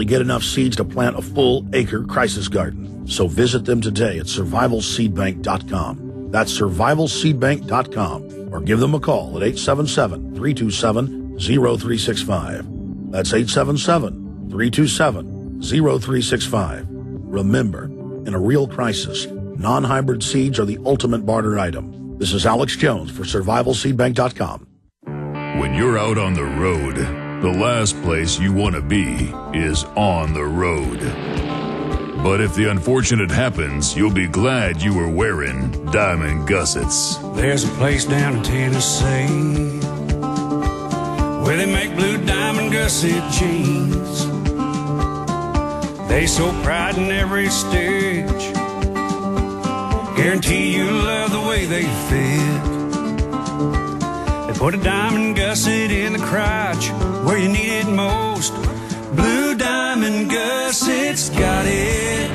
get enough seeds to plant a full acre crisis garden. So visit them today at survivalseedbank.com. That's survivalseedbank.com. Or give them a call at 877-327-0365. That's 877-327-0365. Remember, in a real crisis, non-hybrid seeds are the ultimate barter item. This is Alex Jones for survivalseedbank.com. When you're out on the road, the last place you want to be is on the road. But if the unfortunate happens, you'll be glad you were wearing diamond gussets. There's a place down in Tennessee where they make blue diamond gusset jeans. They so pride in every stitch, guarantee you love the way they fit. They put a diamond gusset in the crotch where you need it most. Blue diamond gussets got it,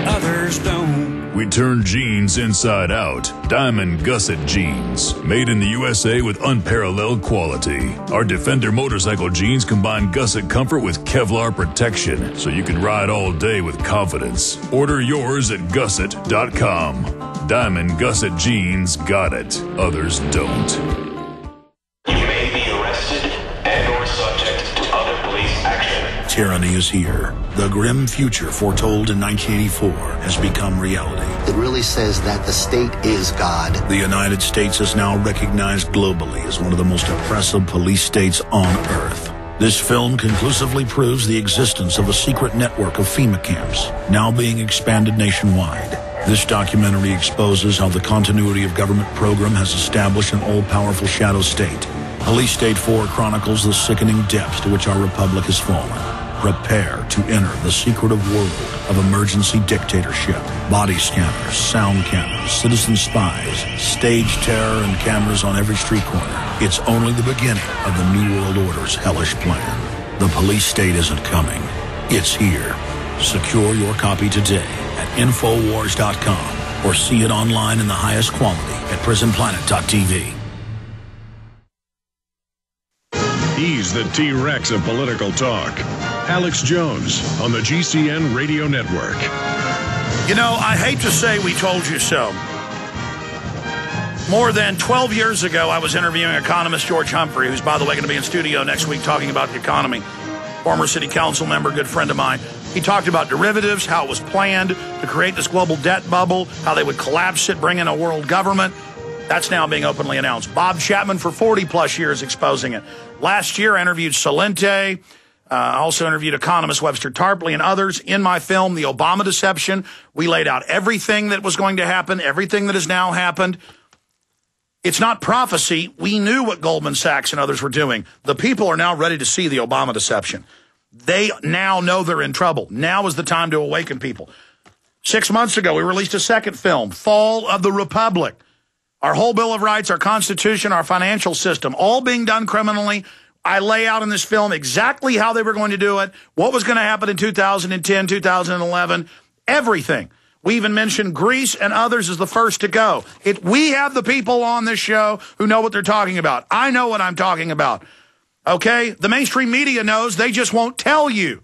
others don't. We turn jeans inside out. Diamond gusset jeans. Made in the USA with unparalleled quality. Our Defender motorcycle jeans combine gusset comfort with Kevlar protection, so you can ride all day with confidence. Order yours at gusset.com. Diamond gusset jeans got it, others don't. You may be arrested and or subject to other police action. Tyranny is here. The grim future foretold in 1984 has become reality. It really says that the state is God. The United States is now recognized globally as one of the most oppressive police states on Earth. This film conclusively proves the existence of a secret network of FEMA camps, now being expanded nationwide. This documentary exposes how the continuity of government program has established an all-powerful shadow state. Police State 4 chronicles the sickening depths to which our republic has fallen. Prepare to enter the secretive world of emergency dictatorship. Body scanners, sound cameras, citizen spies, stage terror, and cameras on every street corner. It's only the beginning of the New World Order's hellish plan. The police state isn't coming. It's here. Secure your copy today at Infowars.com or see it online in the highest quality at PrisonPlanet.tv. He's the T-Rex of political talk. Alex Jones on the GCN Radio Network. You know, I hate to say we told you so. More than 12 years ago, I was interviewing economist George Humphrey, who's, by the way, going to be in studio next week talking about the economy. Former city council member, good friend of mine. He talked about derivatives, how it was planned to create this global debt bubble, how they would collapse it, bring in a world government. That's now being openly announced. Bob Chapman for 40-plus years exposing it. Last year, I interviewed Salente. I also interviewed economist Webster Tarpley and others in my film, The Obama Deception. We laid out everything that was going to happen, everything that has now happened. It's not prophecy. We knew what Goldman Sachs and others were doing. The people are now ready to see the Obama Deception. They now know they're in trouble. Now is the time to awaken people. 6 months ago, we released a second film, Fall of the Republic. Our whole Bill of Rights, our Constitution, our financial system, all being done criminally. I lay out in this film exactly how they were going to do it, what was going to happen in 2010, 2011, everything. We even mentioned Greece and others as the first to go. We have the people on this show who know what they're talking about. I know what I'm talking about. Okay? The mainstream media knows, they just won't tell you.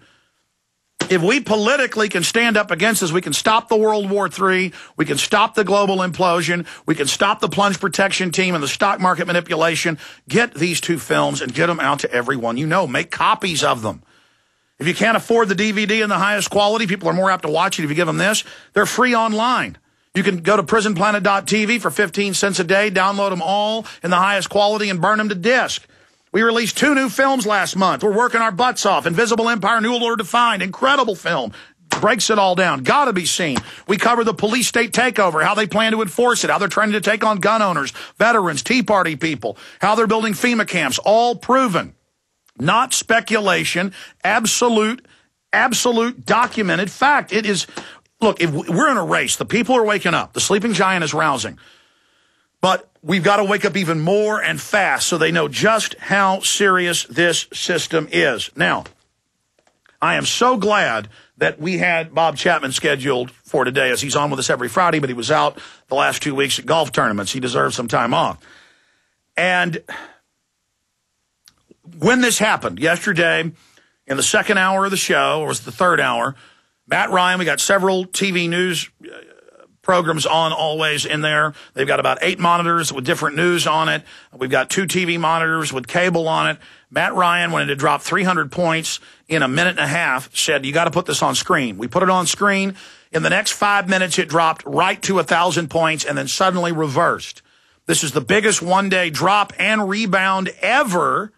If we politically can stand up against this, we can stop the World War III, we can stop the global implosion, we can stop the plunge protection team and the stock market manipulation. Get these two films and get them out to everyone you know. Make copies of them. If you can't afford the DVD in the highest quality, people are more apt to watch it if you give them this. They're free online. You can go to PrisonPlanet.tv for 15 cents a day, download them all in the highest quality, and burn them to disk. We released 2 new films last month. We're working our butts off. Invisible Empire, New World Order Defined. Incredible film. Breaks it all down. Gotta be seen. We cover the police state takeover, how they plan to enforce it, how they're trying to take on gun owners, veterans, Tea Party people, how they're building FEMA camps. All proven. Not speculation. Absolute documented fact. It is, look, if we're in a race, the people are waking up. The sleeping giant is rousing. But we've got to wake up even more and fast so they know just how serious this system is. Now, I am so glad that we had Bob Chapman scheduled for today, as he's on with us every Friday, but he was out the last 2 weeks at golf tournaments. He deserves some time off. And when this happened yesterday, In the second hour of the show, or was it the third hour, Matt Ryan, we got several TV news programs on always in there. They've got about 8 monitors with different news on it. We've got 2 TV monitors with cable on it. Matt Ryan, when it had dropped 300 points in a minute and a half, said, you got to put this on screen. We put it on screen. In the next 5 minutes, it dropped right to 1,000 points and then suddenly reversed. This is the biggest one-day drop and rebound ever.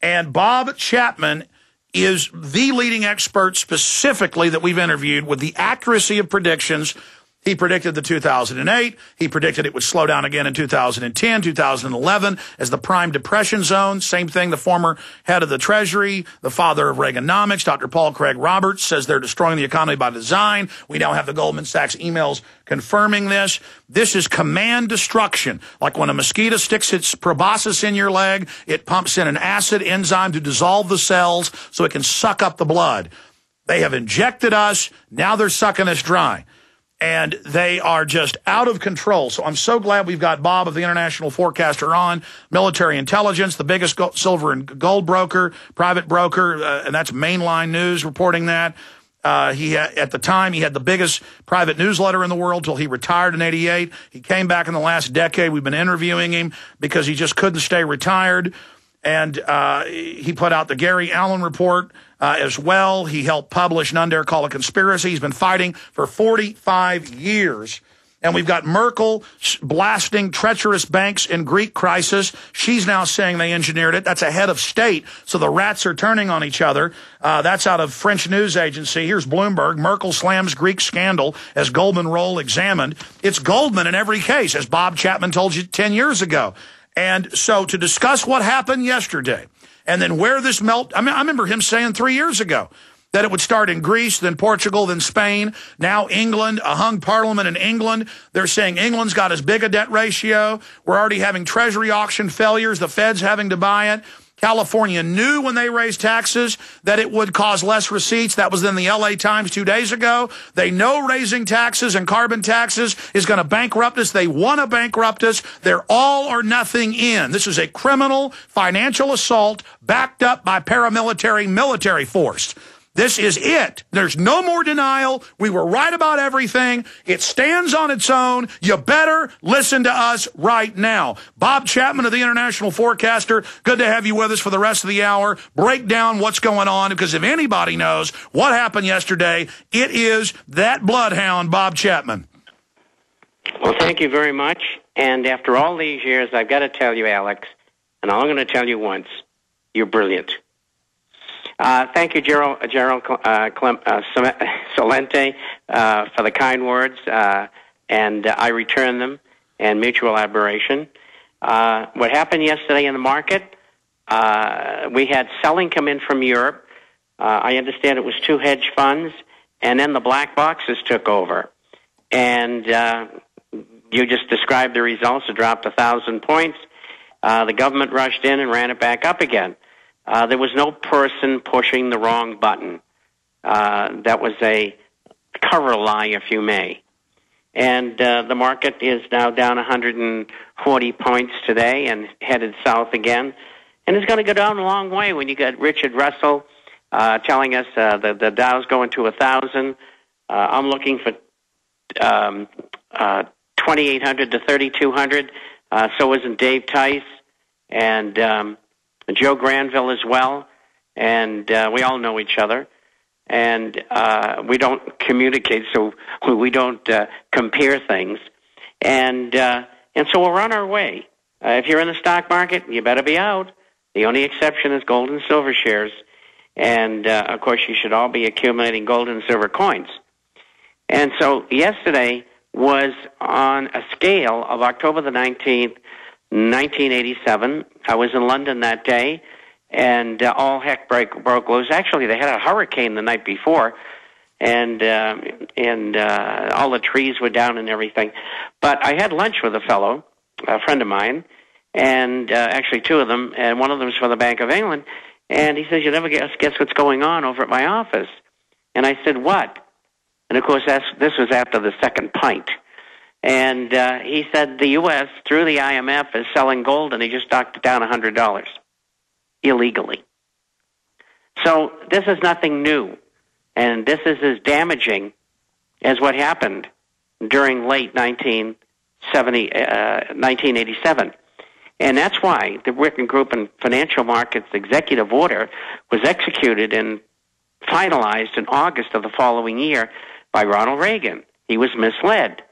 And Bob Chapman is the leading expert specifically that we've interviewed with the accuracy of predictions. He predicted the 2008. He predicted it would slow down again in 2010, 2011 as the prime depression zone. Same thing, the former head of the Treasury, the father of Reaganomics, Dr. Paul Craig Roberts, says they're destroying the economy by design. We now have the Goldman Sachs emails confirming this. This is command destruction. Like when a mosquito sticks its proboscis in your leg, it pumps in an acid enzyme to dissolve the cells so it can suck up the blood. They have injected us. Now they're sucking us dry. And they are just out of control. So I'm so glad we've got Bob of the International Forecaster on, military intelligence, the biggest silver and gold broker, private broker, and that's Mainline News reporting that. At the time, he had the biggest private newsletter in the world till he retired in '88. He came back in the last decade. We've been interviewing him because he just couldn't stay retired. And he put out the Gary Allen report as well. He helped publish None Dare Call a Conspiracy. He's been fighting for 45 years. And we've got Merkel blasting treacherous banks in Greek crisis. She's now saying they engineered it. That's a head of state. So the rats are turning on each other. That's out of French news agency. Here's Bloomberg. Merkel slams Greek scandal as Goldman role examined. It's Goldman in every case, as Bob Chapman told you 10 years ago. And so to discuss what happened yesterday and then where this I remember him saying 3 years ago that it would start in Greece, then Portugal, then Spain, now England, a hung parliament in England. They're saying England's got as big a debt ratio. We're already having treasury auction failures, the Fed's having to buy it. California knew when they raised taxes that it would cause less receipts. That was in the LA Times 2 days ago. They know raising taxes and carbon taxes is going to bankrupt us. They want to bankrupt us. They're all or nothing in. This is a criminal financial assault backed up by paramilitary military force. This is it. There's no more denial. We were right about everything. It stands on its own. You better listen to us right now. Bob Chapman of the International Forecaster, good to have you with us for the rest of the hour. Break down what's going on, because if anybody knows what happened yesterday, it is that bloodhound, Bob Chapman. Well, thank you very much. And after all these years, I've got to tell you, Alex, and I'm going to tell you once, you're brilliant. Thank you, Gerald Celente, for the kind words, and I return them, and mutual admiration. What happened yesterday in the market, we had selling come in from Europe. I understand it was 2 hedge funds, and then the black boxes took over. And you just described the results. It dropped 1,000 points. The government rushed in and ran it back up again. There was no person pushing the wrong button. That was a cover lie, if you may. And the market is now down 140 points today and headed south again. And it's going to go down a long way when you get Richard Russell telling us the Dow's going to 1,000. I'm looking for 2,800 to 3,200. So isn't Dave Tice and Joe Granville as well, and we all know each other, and we don't communicate, so we don't compare things, and so we're on our way. If you're in the stock market, you better be out. The only exception is gold and silver shares, and of course you should all be accumulating gold and silver coins. And so yesterday was on a scale of October the 19th, 1987. I was in London that day, and all heck broke loose. Actually, they had a hurricane the night before, and all the trees were down and everything. But I had lunch with a fellow, a friend of mine, and actually 2 of them, and one of them was for the Bank of England, and he says, "You never guess what's going on over at my office." And I said, "What?" And of course, this was after the second pint. And he said the U.S., through the IMF, is selling gold, and he just knocked it down $100 illegally. So this is nothing new, and this is as damaging as what happened during late 1987. And that's why the Rickin Group and Financial Markets Executive Order was executed and finalized in August of the following year by Ronald Reagan. He was misled.